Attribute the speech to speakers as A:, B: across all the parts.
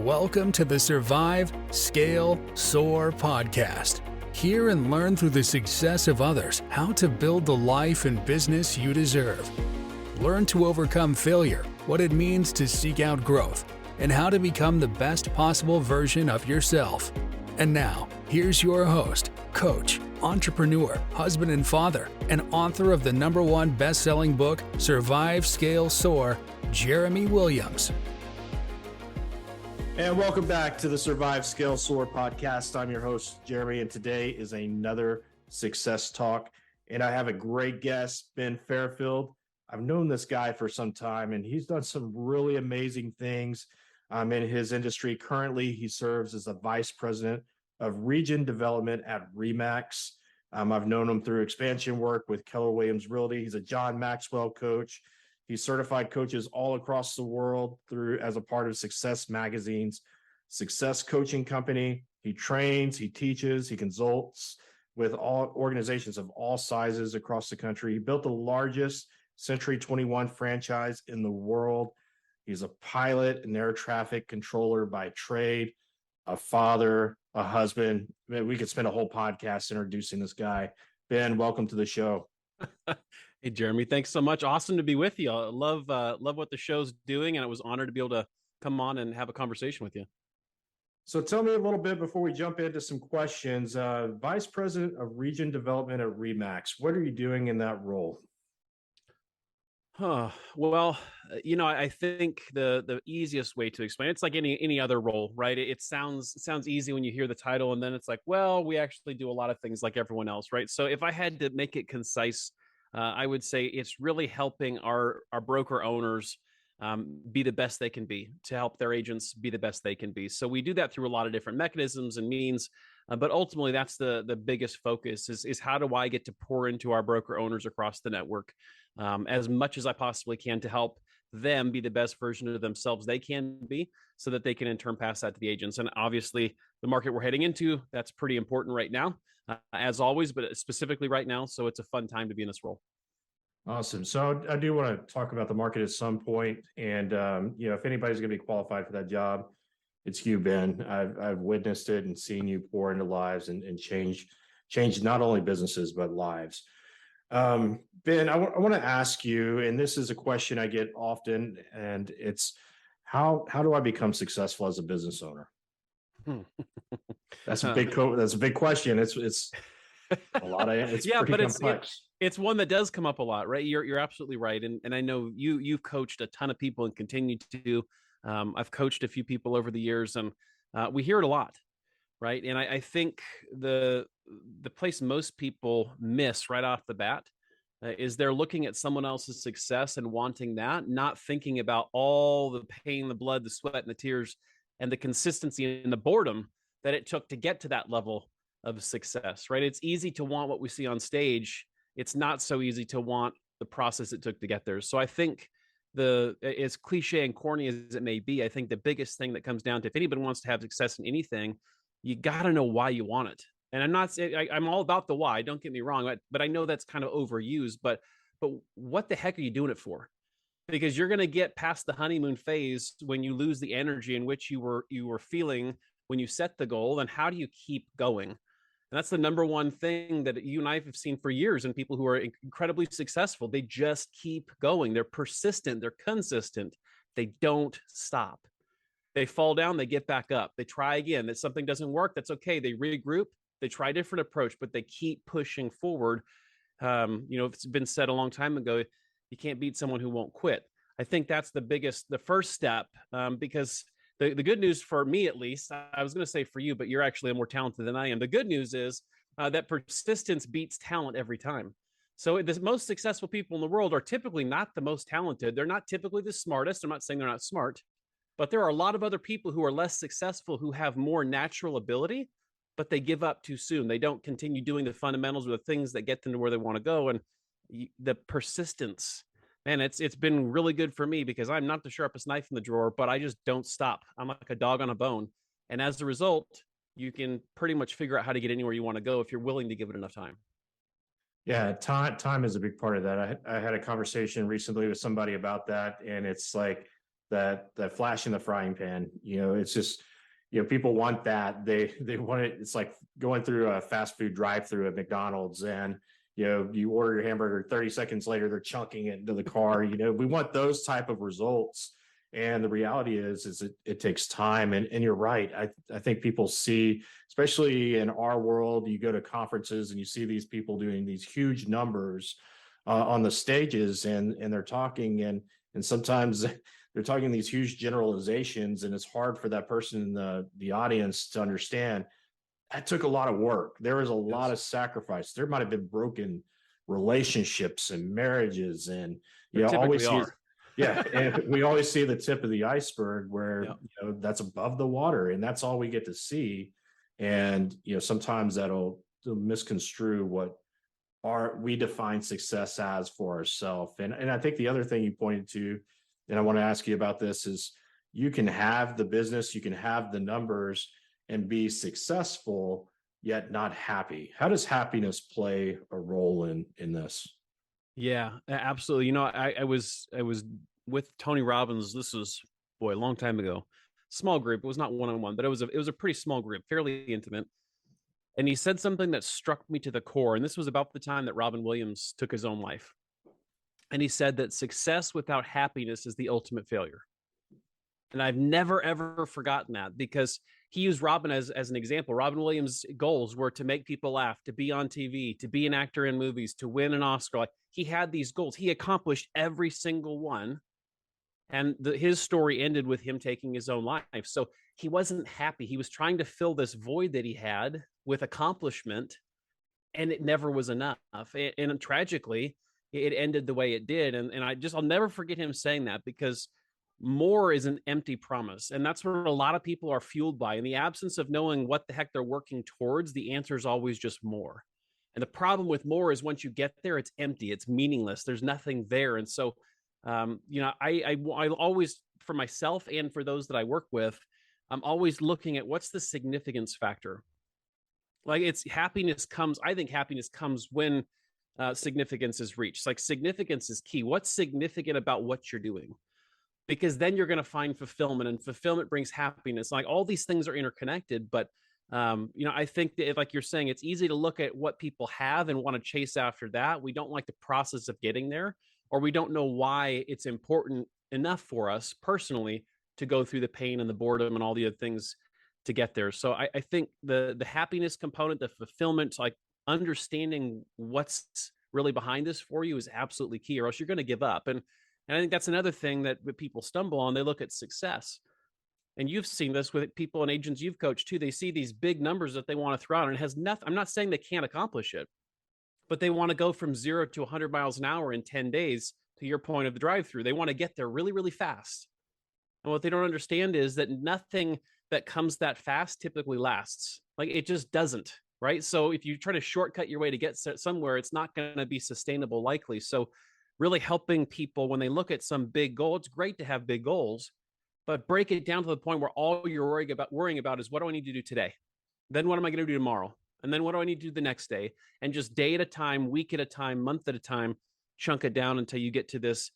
A: Welcome to the Survive, Scale, Soar podcast. Hear and learn through the success of others how to build the life and business you deserve. Learn to overcome failure, what it means to seek out growth, and how to become the best possible version of yourself. And now, here's your host, coach, entrepreneur, husband and father, and author of the #1 best-selling book, Survive, Scale, Soar, Jeremy Williams.
B: And welcome back to the Survive, Scale, Soar podcast. I'm your host, Jeremy, and today is another success talk. And I have a great guest, Ben Fairfield. I've known this guy for some time, and he's done some really amazing things in his industry. Currently, he serves as the vice president of region development at RE/MAX. I've known him through expansion work with Keller Williams Realty. He's a John Maxwell coach. He's certified coaches all across the world as a part of Success Magazine's Success Coaching Company. He trains, he teaches, he consults with all organizations of all sizes across the country. He built the largest Century 21 franchise in the world. He's a pilot and air traffic controller by trade, a father, a husband. Man, we could spend a whole podcast introducing this guy. Ben, welcome to the show.
C: Hey, Jeremy, thanks so much. Awesome to be with you. I love what the show's doing, and I was honored to be able to come on and have a conversation with you.
B: So tell me a little bit before we jump into some questions. Vice President of Region Development at RE/MAX. What are you doing in that role?
C: Well, I think the easiest way to explain it's like any other role, right? It sounds easy when you hear the title, and then it's like, well, we actually do a lot of things like everyone else, right? So if I had to make it concise, I would say it's really helping our broker owners be the best they can be, to help their agents be the best they can be. So we do that through a lot of different mechanisms and means, but ultimately that's the biggest focus is how do I get to pour into our broker owners across the network as much as I possibly can to help them be the best version of themselves they can be, so that they can in turn pass that to the agents. And obviously the market we're heading into, that's pretty important right now, as always, but specifically right now. So it's a fun time to be in this role.
B: Awesome. So I do want to talk about the market at some point. And, if anybody's going to be qualified for that job, it's you, Ben. I've witnessed it and seen you pour into lives and change not only businesses, but lives. Ben, I want to ask you, and this is a question I get often, and it's how do I become successful as a business owner? That's a big question. It's a lot of it's
C: yeah,
B: pretty
C: but
B: complex.
C: It's one that does come up a lot, right? You're absolutely right, and I know you've coached a ton of people and continue to. I've coached a few people over the years, and we hear it a lot, right? And I think the place most people miss right off the bat is they're looking at someone else's success and wanting that, not thinking about all the pain, the blood, the sweat, and the tears, and the consistency and the boredom that it took to get to that level of success, right? It's easy to want what we see on stage. It's not so easy to want the process it took to get there. So I think as cliche and corny as it may be, I think the biggest thing that comes down to, if anybody wants to have success in anything, you got to know why you want it. And I'm not saying I'm all about the why, don't get me wrong, but I know that's kind of overused, but what the heck are you doing it for? Because you're going to get past the honeymoon phase when you lose the energy in which you were feeling when you set the goal. And how do you keep going? And that's the #1 thing that you and I have seen for years in people who are incredibly successful. They just keep going. They're persistent. They're consistent. They don't stop. They fall down. They get back up. They try again. That something doesn't work. That's okay. They regroup. They try a different approach, but they keep pushing forward. It's been said a long time ago, you can't beat someone who won't quit. I think that's the first step, because the good news for me, at least, I was going to say for you, but you're actually more talented than I am. The good news is that persistence beats talent every time. So the most successful people in the world are typically not the most talented. They're not typically the smartest. I'm not saying they're not smart, but there are a lot of other people who are less successful who have more natural ability, but they give up too soon. They don't continue doing the fundamentals or the things that get them to where they want to go. And the persistence, man, it's been really good for me, because I'm not the sharpest knife in the drawer, but I just don't stop. I'm like a dog on a bone. And as a result, you can pretty much figure out how to get anywhere you want to go if you're willing to give it enough time.
B: Yeah, time is a big part of that. I had a conversation recently with somebody about that, and it's like that flash in the frying pan. It's just, people want that. They want it. It's like going through a fast food drive-through at McDonald's, and you order your hamburger, 30 seconds later they're chunking it into the car. We want those type of results. And the reality is it takes time. And you're right. I think people see, especially in our world, you go to conferences and you see these people doing these huge numbers on the stages, and they're talking, and sometimes they're talking these huge generalizations, and it's hard for that person in the audience to understand. That took a lot of work. There was a lot of sacrifice. There might have been broken relationships and marriages, and always see, yeah, and we always see the tip of the iceberg where that's above the water, and that's all we get to see. And sometimes that'll misconstrue what we define success as for ourselves. And I think the other thing you pointed to, and I want to ask you about this, is you can have the business, you can have the numbers and be successful, yet not happy. How does happiness play a role in this?
C: Yeah, absolutely. I was with Tony Robbins. This was, a long time ago. Small group. It was not one-on-one, but it was a pretty small group, fairly intimate. And he said something that struck me to the core. And this was about the time that Robin Williams took his own life. And he said that success without happiness is the ultimate failure. And I've never, ever forgotten that, because he used Robin as an example. Robin Williams' goals were to make people laugh, to be on TV, to be an actor in movies, to win an Oscar. Like, he had these goals. He accomplished every single one. And his story ended with him taking his own life. So he wasn't happy. He was trying to fill this void that he had with accomplishment, and it never was enough. And tragically, it ended the way it did. And I'll never forget him saying that, because more is an empty promise. And that's what a lot of people are fueled by. In the absence of knowing what the heck they're working towards, the answer is always just more. And the problem with more is once you get there, it's empty, it's meaningless. There's nothing there. And so, I always, for myself and for those that I work with, I'm always looking at what's the significance factor. Like, I think happiness comes when significance is reached. Like, significance is key. What's significant about what you're doing? Because then you're going to find fulfillment, and fulfillment brings happiness. Like, all these things are interconnected, but I think that, like you're saying, it's easy to look at what people have and want to chase after that. We don't like the process of getting there, or we don't know why it's important enough for us personally to go through the pain and the boredom and all the other things to get there. So I think the happiness component, the fulfillment, like understanding what's really behind this for you, is absolutely key, or else you're going to give up. And I think that's another thing that people stumble on. They look at success. And you've seen this with people and agents you've coached too. They see these big numbers that they want to throw out, and it has nothing. I'm not saying they can't accomplish it, but they want to go from 0 to 100 miles an hour in 10 days, to your point of the drive-through. They want to get there really, really fast. And what they don't understand is that nothing that comes that fast typically lasts. Like, it just doesn't, right? So if you try to shortcut your way to get somewhere, it's not going to be sustainable likely. So really helping people when they look at some big goal, it's great to have big goals, but break it down to the point where all you're worrying about is, what do I need to do today? Then what am I going to do tomorrow? And then what do I need to do the next day? And just day at a time, week at a time, month at a time, chunk it down until you get to this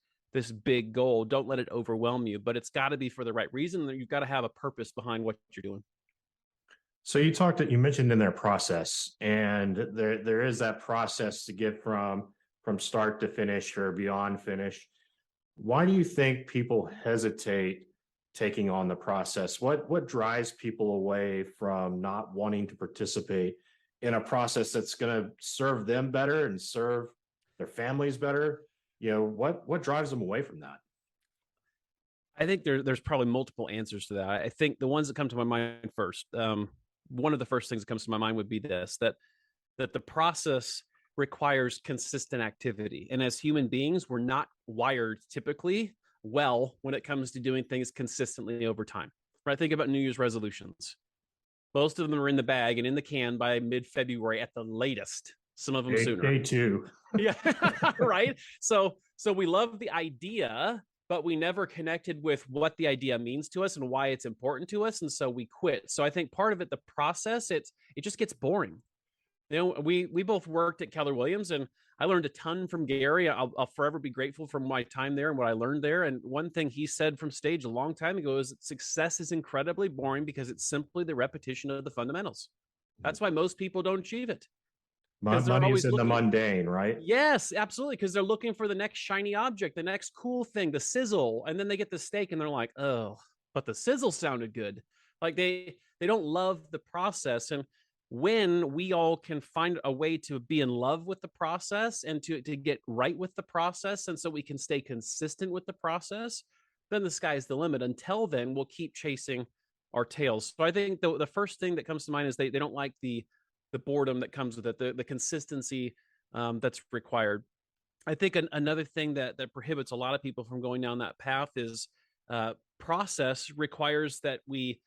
C: big goal. Don't let it overwhelm you, but it's got to be for the right reason. You've got to have a purpose behind what you're doing.
B: So you mentioned in their process, and there is that process to get from start to finish or beyond finish. Why do you think people hesitate taking on the process? What drives people away from not wanting to participate in a process that's going to serve them better and serve their families better? What drives them away from that?
C: I think there's probably multiple answers to that. I think the ones that come to my mind first, one of the first things that comes to my mind would be this, that the process requires consistent activity. And as human beings, we're not wired typically well when it comes to doing things consistently over time. Right? Think about New Year's resolutions. Most of them are in the bag and in the can by mid-February at the latest. Some of them sooner.
B: Day 2.
C: Yeah, right. So we love the idea, but we never connected with what the idea means to us and why it's important to us, and so we quit. So I think part of it, the process, it just gets boring. We both worked at Keller Williams, and I learned a ton from Gary. I'll forever be grateful for my time there and what I learned there. And one thing he said from stage a long time ago is that success is incredibly boring because it's simply the repetition of the fundamentals. That's why most people don't achieve it.
B: Money is in the mundane, right?
C: Yes, absolutely. Because they're looking for the next shiny object, the next cool thing, the sizzle. And then they get the steak and they're like, oh, but the sizzle sounded good. Like they don't love the process. And when we all can find a way to be in love with the process and to get right with the process, and so we can stay consistent with the process, then the sky's the limit. Until then, we'll keep chasing our tails. So I think the first thing that comes to mind is they don't like the boredom that comes with it, the consistency that's required. I think another thing that prohibits a lot of people from going down that path is process requires that we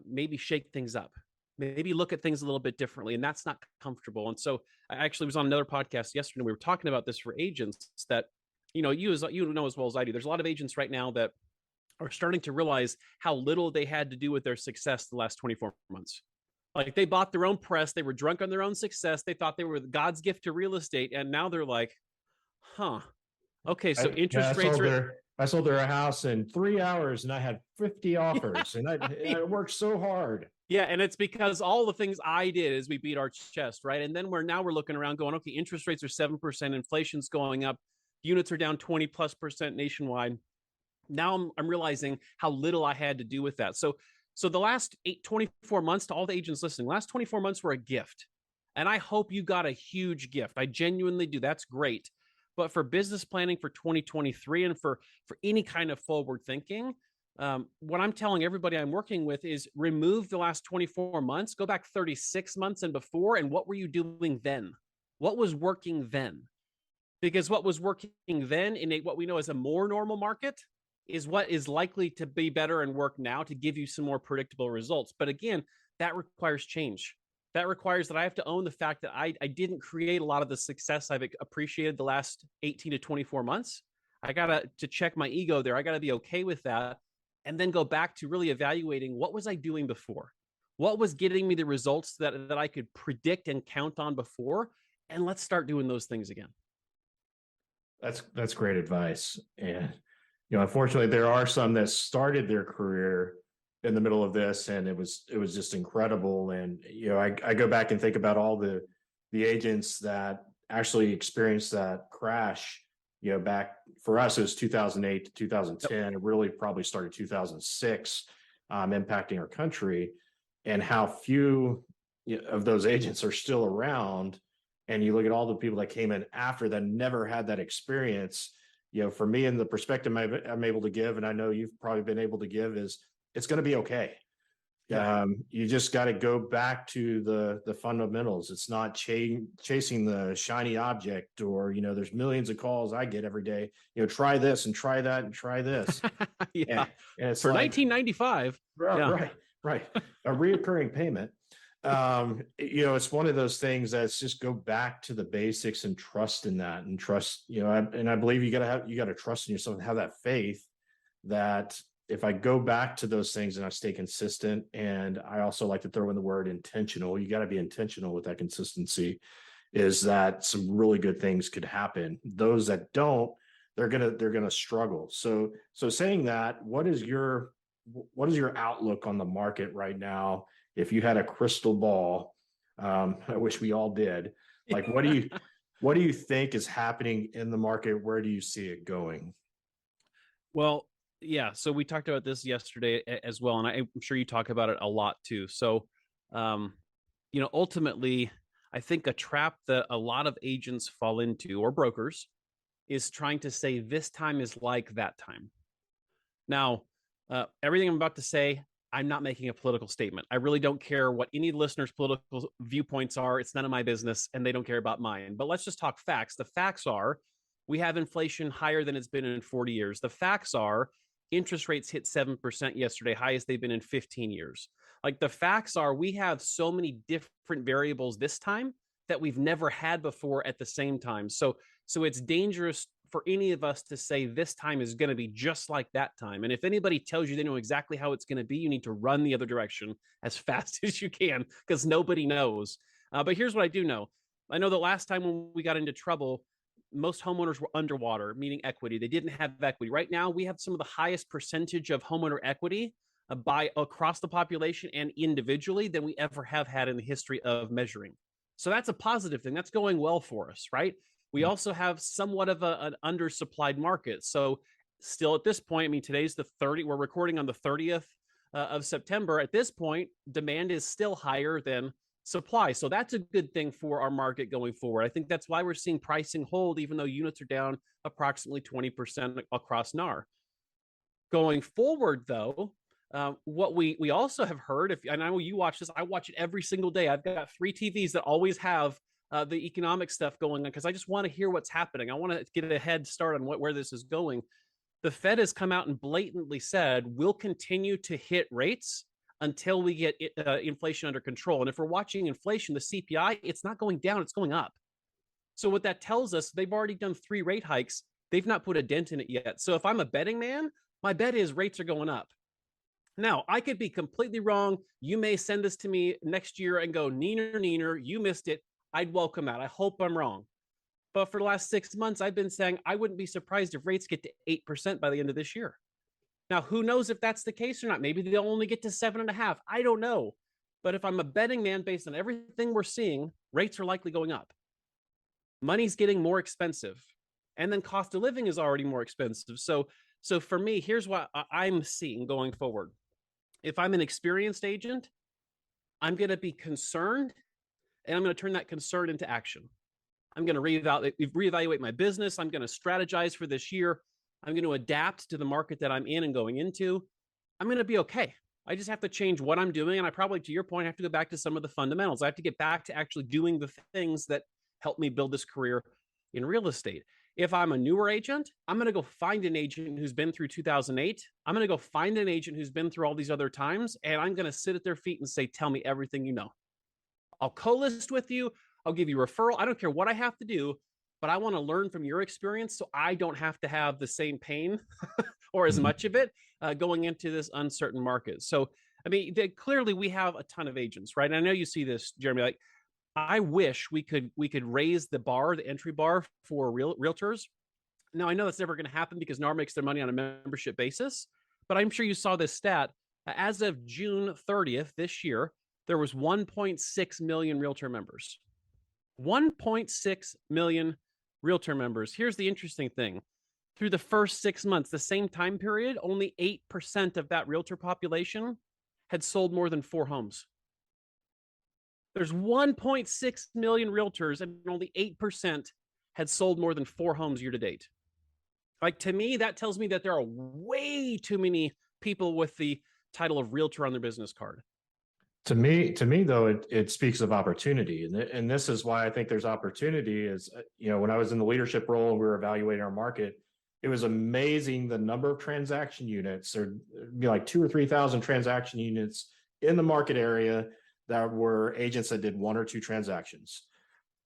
C: maybe shake things up, maybe look at things a little bit differently, and that's not comfortable. And so I actually was on another podcast yesterday. We were talking about this for agents that, you know as well as I do, there's a lot of agents right now that are starting to realize how little they had to do with their success the last 24 months. Like they bought their own press. They were drunk on their own success. They thought they were God's gift to real estate. And now they're like, okay, so interest rates
B: I sold their house in 3 hours and I had 50 offers and I worked so hard.
C: Yeah. And it's because all the things I did is we beat our chest, right? And then we're looking around going, okay, interest rates are 7%, inflation's going up, units are down 20+% nationwide. Now I'm realizing how little I had to do with that. So the last 24 months, to all the agents listening, last 24 months were a gift. And I hope you got a huge gift. I genuinely do. That's great. But for business planning for 2023 and for any kind of forward thinking, what I'm telling everybody I'm working with is remove the last 24 months, go back 36 months and before, and what were you doing then? What was working then? Because what was working then in what we know as a more normal market is what is likely to be better and work now to give you some more predictable results. But again, that requires change. That requires that I have to own the fact that I didn't create a lot of the success I've appreciated the last 18 to 24 months. I got to check my ego there. I got to be okay with that. And then go back to really evaluating what was I doing before? What was getting me the results that I could predict and count on before? And let's start doing those things again.
B: That's great advice. And unfortunately, there are some that started their career in the middle of this, and it was just incredible. And I go back and think about all the agents that actually experienced that crash. Back for us, it was 2008 to 2010. Yep. It really probably started 2006, impacting our country, and how few of those agents are still around. And you look at all the people that came in after that never had that experience. For me, and the perspective I'm able to give, and I know you've probably been able to give, is it's going to be okay. Yeah. You just got to go back to the fundamentals. It's not chasing the shiny object, or there's millions of calls I get every day. Try this and try that and try this.
C: Yeah, and it's for like, 1995.
B: Right. A reoccurring payment. It's one of those things that's just go back to the basics and trust in that, and trust, and I believe you got to trust in yourself and have that faith that if I go back to those things and I stay consistent, and I also like to throw in the word intentional, you got to be intentional with that consistency, is that some really good things could happen. Those that don't, they're going to struggle. So saying that, what is your outlook on the market right now? If you had a crystal ball, I wish we all did. Like, what do you think is happening in the market? Where do you see it going?
C: Well, yeah. So we talked about this yesterday as well, and I'm sure you talk about it a lot too. So, ultimately, I think a trap that a lot of agents fall into, or brokers, is trying to say this time is like that time. Now, everything I'm about to say, I'm not making a political statement. I really don't care what any listeners' political viewpoints are. It's none of my business, and they don't care about mine. But let's just talk facts. The facts are we have inflation higher than it's been in 40 years. The facts are interest rates hit 7% yesterday, highest they've been in 15 years. Like, the facts are we have so many different variables this time that we've never had before at the same time. So it's dangerous for any of us to say this time is going to be just like that time. And if anybody tells you they know exactly how it's going to be, you need to run the other direction as fast as you can, because nobody knows. But here's what I do know. I know the last time when we got into trouble, most homeowners were underwater, meaning equity. They didn't have equity. Right now, we have some of the highest percentage of homeowner equity by across the population and individually than we ever have had in the history of measuring. So that's a positive thing. That's going well for us, right? We also have somewhat of an undersupplied market. So still at this point, I mean, today's the 30th, we're recording on the 30th of September. At this point, demand is still higher than supply. So that's a good thing for our market going forward. I think that's why we're seeing pricing hold, even though units are down approximately 20% across NAR. Going forward, though, what we also have heard, and I know you watch this, I watch it every single day. I've got 3 TVs that always have the economic stuff going on because I just want to hear what's happening. I want to get a head start on where this is going. The Fed has come out and blatantly said we'll continue to hit rates until we get inflation under control. And if we're watching inflation, the CPI, it's not going down, it's going up. So what that tells us, they've already done 3 rate hikes. They've not put a dent in it yet. So if I'm a betting man, my bet is rates are going up. Now, I could be completely wrong. You may send this to me next year and go, neener, you missed it. I'd welcome that. I hope I'm wrong. But for the last 6 months, I've been saying I wouldn't be surprised if rates get to 8% by the end of this year. Now, who knows if that's the case or not? Maybe they'll only get to 7.5. I don't know. But if I'm a betting man based on everything we're seeing, rates are likely going up. Money's getting more expensive. And then cost of living is already more expensive. So for me, here's what I'm seeing going forward. If I'm an experienced agent, I'm going to be concerned, and I'm going to turn that concern into action. I'm going to reevaluate my business. I'm going to strategize for this year. I'm going to adapt to the market that I'm in and going into. I'm going to be okay. I just have to change what I'm doing. And I probably, to your point, have to go back to some of the fundamentals. I have to get back to actually doing the things that helped me build this career in real estate. If I'm a newer agent, I'm going to go find an agent who's been through 2008. I'm going to go find an agent who's been through all these other times. And I'm going to sit at their feet and say, tell me everything you know. I'll co-list with you. I'll give you a referral. I don't care what I have to do, but I want to learn from your experience so I don't have to have the same pain or as much of it going into this uncertain market. So, I mean, clearly we have a ton of agents, right? And I know you see this, Jeremy, like I wish we could raise the bar, the entry bar for realtors. Now, I know that's never going to happen because NAR makes their money on a membership basis, but I'm sure you saw this stat. As of June 30th this year, there was 1.6 million realtor members. 1.6 million realtor members. Here's the interesting thing. Through the first 6 months, the same time period, only 8% of that realtor population had sold more than 4 homes. There's 1.6 million realtors and only 8% had sold more than 4 homes year to date. Like, to me, that tells me that there are way too many people with the title of realtor on their business card.
B: To me, though, it speaks of opportunity. And this is why I think there's opportunity is, when I was in the leadership role and we were evaluating our market, it was amazing the number of transaction units. There'd be like 2,000 or 3,000 transaction units in the market area that were agents that did 1 or 2 transactions.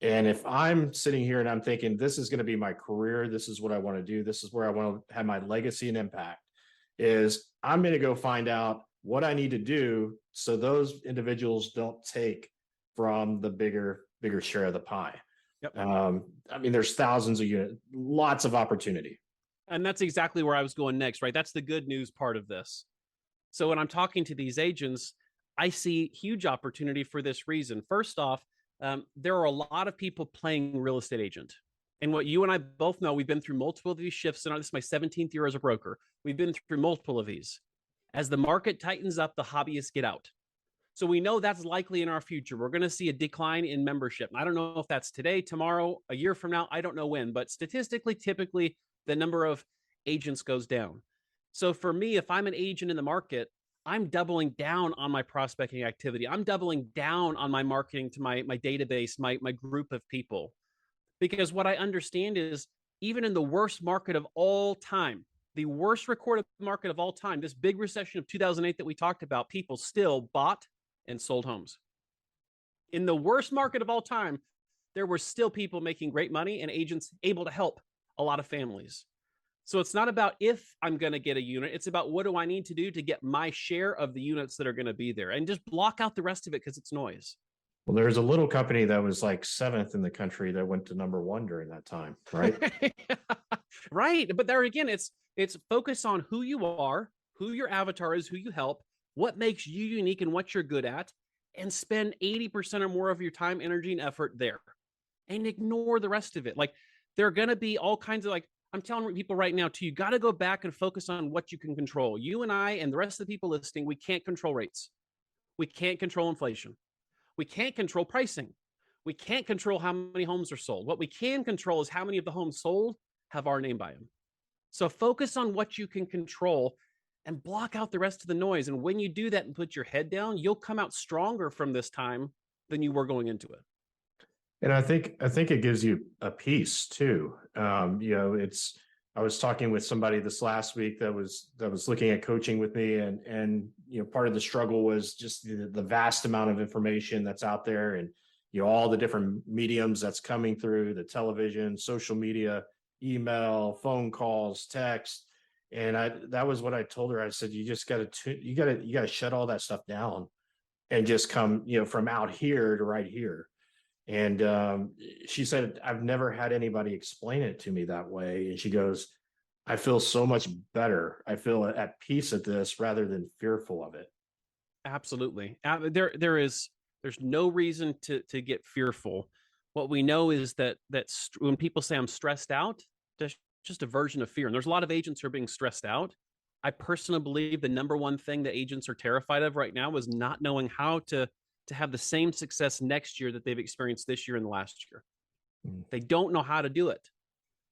B: And if I'm sitting here and I'm thinking, this is going to be my career, this is what I want to do, this is where I want to have my legacy and impact, is I'm going to go find out what I need to do so those individuals don't take from the bigger share of the pie.
C: Yep.
B: I mean, there's thousands of units, lots of opportunity.
C: And that's exactly where I was going next, right? That's the good news part of this. So when I'm talking to these agents, I see huge opportunity for this reason. First off, there are a lot of people playing real estate agent. And what you and I both know, we've been through multiple of these shifts. And this is my 17th year as a broker. We've been through multiple of these. As the market tightens up, the hobbyists get out. So we know that's likely in our future. We're going to see a decline in membership. I don't know if that's today, tomorrow, a year from now. I don't know when, but statistically, typically, the number of agents goes down. So for me, if I'm an agent in the market, I'm doubling down on my prospecting activity. I'm doubling down on my marketing to my database, my group of people. Because what I understand is, even in the worst market of all time, the worst recorded market of all time, this big recession of 2008 that we talked about, people still bought and sold homes. In the worst market of all time, there were still people making great money and agents able to help a lot of families. So it's not about if I'm going to get a unit. It's about what do I need to do to get my share of the units that are going to be there, and just block out the rest of it because it's noise.
B: Well, there's a little company that was like seventh in the country that went to number one during that time, right?
C: Right. But there again, it's focus on who you are, who your avatar is, who you help, what makes you unique and what you're good at, and spend 80% or more of your time, energy, and effort there. And ignore the rest of it. Like there are gonna be all kinds of like I'm telling people right now too, you got to go back and focus on what you can control. You and I and the rest of the people listening, we can't control rates. We can't control inflation. We can't control pricing. We can't control how many homes are sold. What we can control is how many of the homes sold have our name by them. So focus on what you can control and block out the rest of the noise. And when you do that and put your head down, you'll come out stronger from this time than you were going into it.
B: And I think it gives you a peace too. I was talking with somebody this last week that was looking at coaching with me, and part of the struggle was just the vast amount of information that's out there, and all the different mediums that's coming through, the television, social media, email, phone calls, text. And that was what I told her. I said, you just got to shut all that stuff down and just come, from out here to right here. And she said, I've never had anybody explain it to me that way. And she goes, I feel so much better. I feel at peace at this rather than fearful of it.
C: Absolutely. There's no reason to get fearful. What we know is that when people say I'm stressed out, that's just a version of fear. And there's a lot of agents who are being stressed out. I personally believe the number one thing that agents are terrified of right now is not knowing how to have the same success next year that they've experienced this year and the last year. They don't know how to do it.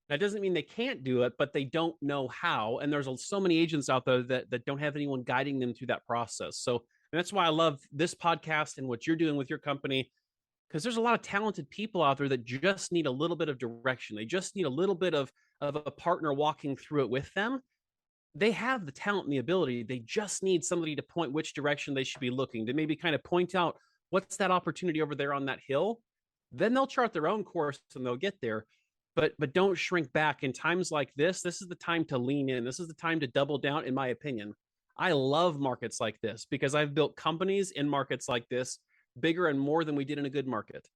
C: That doesn't mean they can't do it, but they don't know how. And there's so many agents out there that don't have anyone guiding them through that process. So that's why I love this podcast and what you're doing with your company, because there's a lot of talented people out there that just need a little bit of direction. They just need a little bit of a partner walking through it with them. They have the talent and the ability. They just need somebody to point which direction they should be looking, to maybe kind of point out what's that opportunity over there on that hill. Then they'll chart their own course and they'll get there. But don't shrink back. In times like this is the time to lean in. This is the time to double down, in my opinion. I love markets like this because I've built companies in markets like this bigger and more than we did in a good market.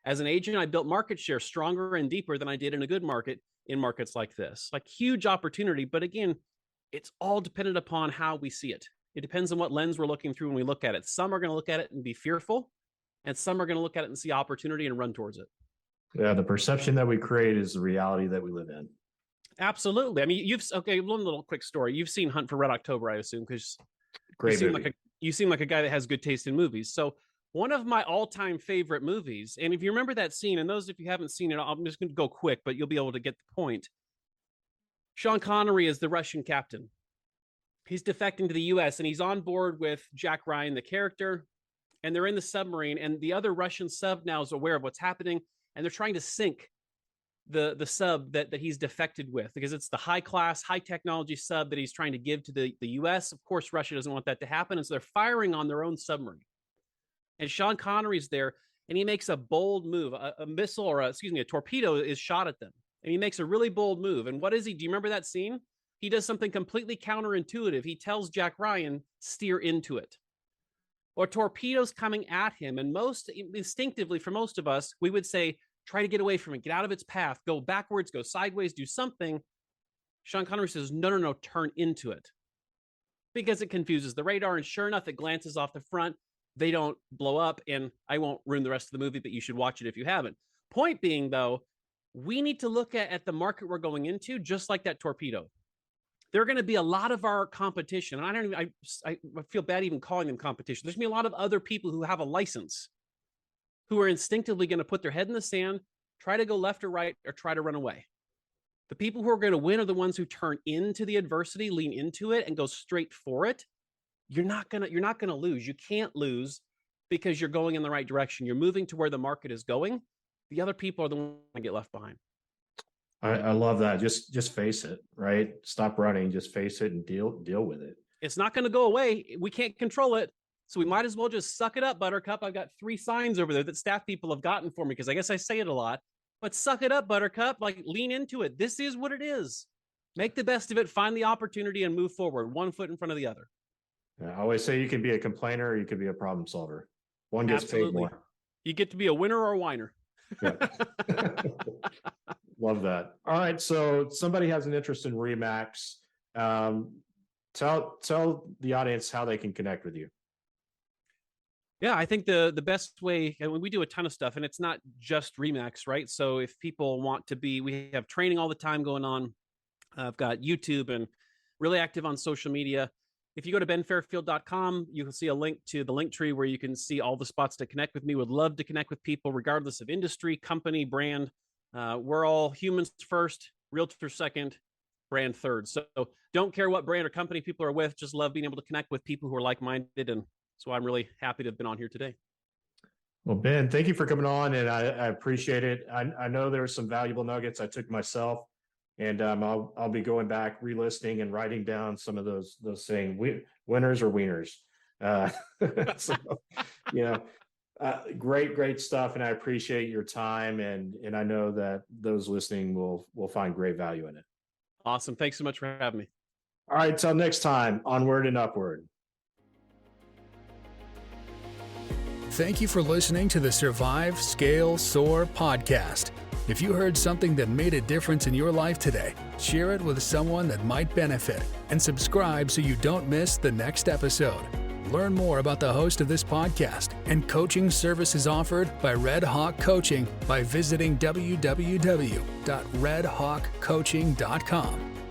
C: As an agent, I built market share stronger and deeper than I did in a good market in markets like this. Like huge opportunity. But again, it's all dependent upon how we see it. It depends on what lens we're looking through when we look at it. Some are going to look at it and be fearful, and some are going to look at it and see opportunity and run towards it.
B: Yeah, the perception that we create is the reality that we live in.
C: Absolutely. I mean, one little quick story. You've seen Hunt for Red October, I assume, because you seem like a guy that has good taste in movies. So one of my all-time favorite movies, and if you remember that scene, and those if you haven't seen it, I'm just going to go quick, but you'll be able to get the point. Sean Connery is the Russian captain. He's defecting to the U.S., and he's on board with Jack Ryan, the character, and they're in the submarine, and the other Russian sub now is aware of what's happening, and they're trying to sink the sub that he's defected with, because it's the high-class, high-technology sub that he's trying to give to the U.S. Of course, Russia doesn't want that to happen, and so they're firing on their own submarine. And Sean Connery's there, and he makes a bold move. A missile, or a torpedo is shot at them. And he makes a really bold move. And what is he? Do you remember that scene? He does something completely counterintuitive. He tells Jack Ryan, steer into it. Or torpedoes coming at him. And most instinctively, for most of us, we would say, try to get away from it, get out of its path, go backwards, go sideways, do something. Sean Connery says, no, turn into it. Because it confuses the radar. And sure enough, it glances off the front. They don't blow up. And I won't ruin the rest of the movie, but you should watch it if you haven't. Point being, though, we need to look at the market we're going into just like that torpedo. There are going to be a lot of our competition. And I feel bad even calling them competition. There's going to be a lot of other people who have a license who are instinctively going to put their head in the sand, try to go left or right, or try to run away. The people who are going to win are the ones who turn into the adversity, lean into it, and go straight for it. You're not going to lose. You can't lose because you're going in the right direction. You're moving to where the market is going. The other people are the ones that get left behind.
B: I love that. Just face it, right? Stop running, just face it and deal with it.
C: It's not going to go away. We can't control it. So we might as well just suck it up, Buttercup. I've got 3 signs over there that staff people have gotten for me because I guess I say it a lot. But suck it up, Buttercup. Like, lean into it. This is what it is. Make the best of it. Find the opportunity and move forward. One foot in front of the other.
B: Yeah, I always say you can be a complainer or you could be a problem solver. One gets paid more.
C: You get to be a winner or a whiner.
B: Yeah. Love that. All right. So somebody has an interest in Remax. Tell the audience how they can connect with you.
C: Yeah, I think the best way, and we do a ton of stuff, and it's not just Remax, right? So if people want to be, we have training all the time going on. I've got YouTube and really active on social media. If you go to benfairfield.com, you can see a link to the link tree where you can see all the spots to connect with me. Would love to connect with people regardless of industry, company, brand. We're all humans first, realtors second, brand third. So don't care what brand or company people are with, just love being able to connect with people who are like-minded. And so I'm really happy to have been on here today.
B: Well, Ben, thank you for coming on, and I appreciate it. I know there were some valuable nuggets I took myself, and I'll be going back, re-listening, and writing down some of those saying winners or wieners. So, great stuff, and I appreciate your time, and I know that those listening will find great value in it.
C: Awesome. Thanks so much for having me.
B: All right, till next time, onward and upward.
A: Thank you for listening to the Survive, Scale, Soar podcast. If you heard something that made a difference in your life today, share it with someone that might benefit, and subscribe so you don't miss the next episode. Learn more about the host of this podcast and coaching services offered by Red Hawk Coaching by visiting www.redhawkcoaching.com.